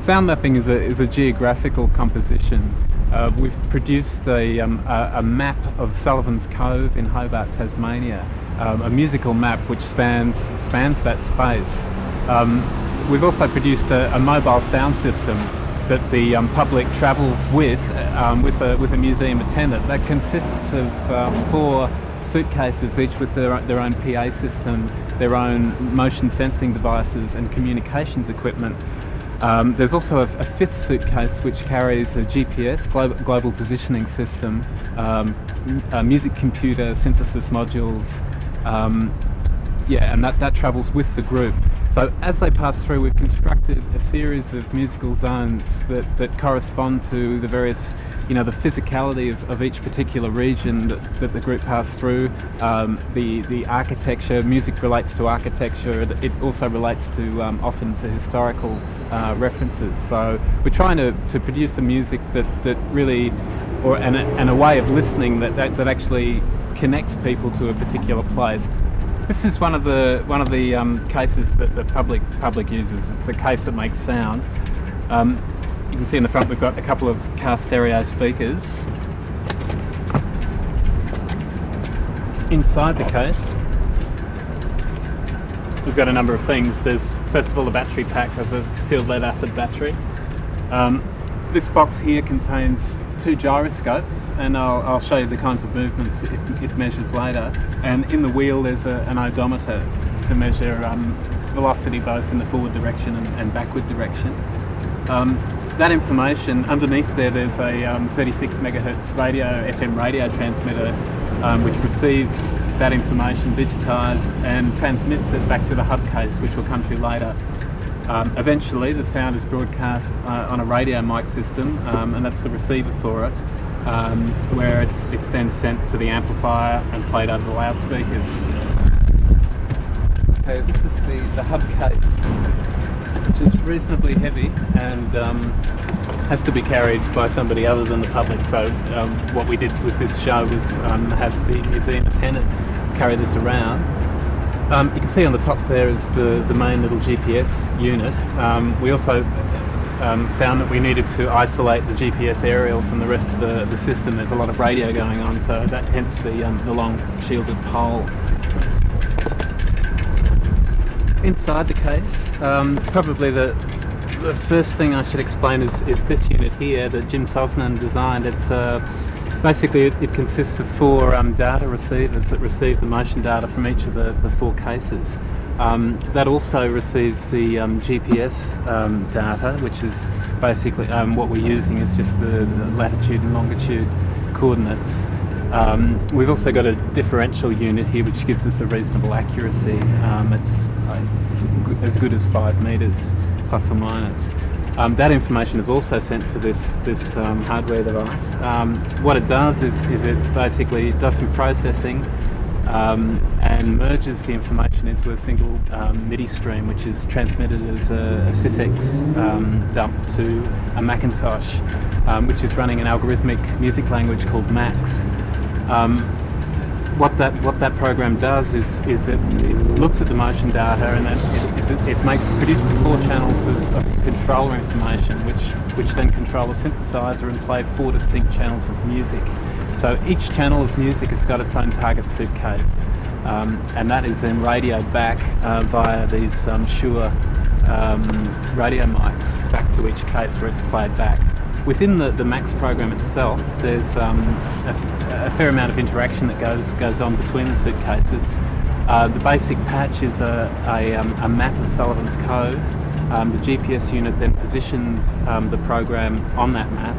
Sound mapping is a geographical composition. We've produced a map of Sullivan's Cove in Hobart, Tasmania, a musical map which spans that space. We've also produced a mobile sound system that the public travels with a museum attendant. That consists of 4 suitcases, each with their own PA system, their own motion sensing devices and communications equipment. There's also a 5th suitcase which carries a GPS, global positioning system, music computer synthesis modules, and that travels with the group. So as they pass through, we've constructed a series of musical zones that correspond to the various, the physicality of each particular region that the group pass through. The architecture, music relates to architecture. It also relates to often to historical references. So we're trying to produce a music that really, and a way of listening that actually connects people to a particular place. This is one of the cases that the public uses. It's the case that makes sound. You can see in the front we've got a couple of car stereo speakers. Inside the case we've got a number of things. There's first of all the battery pack has a sealed lead acid battery. This box here contains 2 gyroscopes, and I'll show you the kinds of movements it measures later. And in the wheel there's an odometer to measure velocity both in the forward direction and backward direction. That information, underneath there's a 36 megahertz FM radio transmitter which receives that information digitised and transmits it back to the hub case, which we'll come to later. Eventually the sound is broadcast on a radio mic system, and that's the receiver for it, where it's then sent to the amplifier and played over the loudspeakers. Okay, this is the hub case, which is reasonably heavy and has to be carried by somebody other than the public. So what we did with this show was have the museum attendant carry this around. You can see on the top there is the main little GPS unit. We also found that we needed to isolate the GPS aerial from the rest of the system. There's a lot of radio going on, so that hence the long shielded pole. Inside the case, probably the first thing I should explain is this unit here that Jim Sosnan designed. It's basically it consists of 4 data receivers that receive the motion data from each of the 4 cases. That also receives the GPS data, which is basically what we're using is just the latitude and longitude coordinates. We've also got a differential unit here which gives us a reasonable accuracy. It's as good as 5 meters plus or minus. That information is also sent to this hardware device. What it does is it basically does some processing and merges the information into a single MIDI stream, which is transmitted as a SysX dump to a Macintosh, which is running an algorithmic music language called Max. What that program does is it looks at the motion data and then it produces 4 channels of controller information, which then control a synthesizer and play 4 distinct channels of music. So each channel of music has got its own target suitcase, and that is then radioed back via these Shure radio mics back to each case where it's played back. Within the Max program itself, there's a fair amount of interaction that goes on between the suitcases. The basic patch is a map of Sullivan's Cove. The GPS unit then positions the program on that map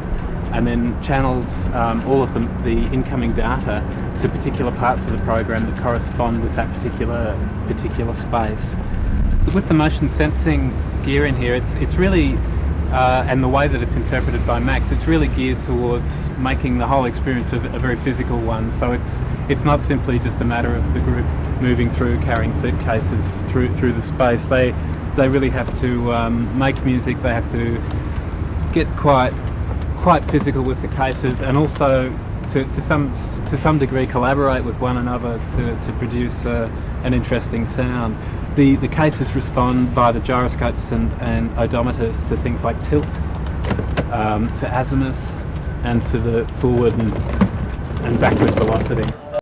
and then channels all of the incoming data to particular parts of the program that correspond with that particular space. With the motion sensing gear in here, it's really and the way that it's interpreted by Max, it's really geared towards making the whole experience a very physical one. So it's not simply just a matter of the group moving through, carrying suitcases through the space. They really have to make music. They have to get quite physical with the cases, and also to some degree collaborate with one another to produce an interesting sound. The cases respond via the gyroscopes and odometers to things like tilt, to azimuth, and to the forward and backward velocity.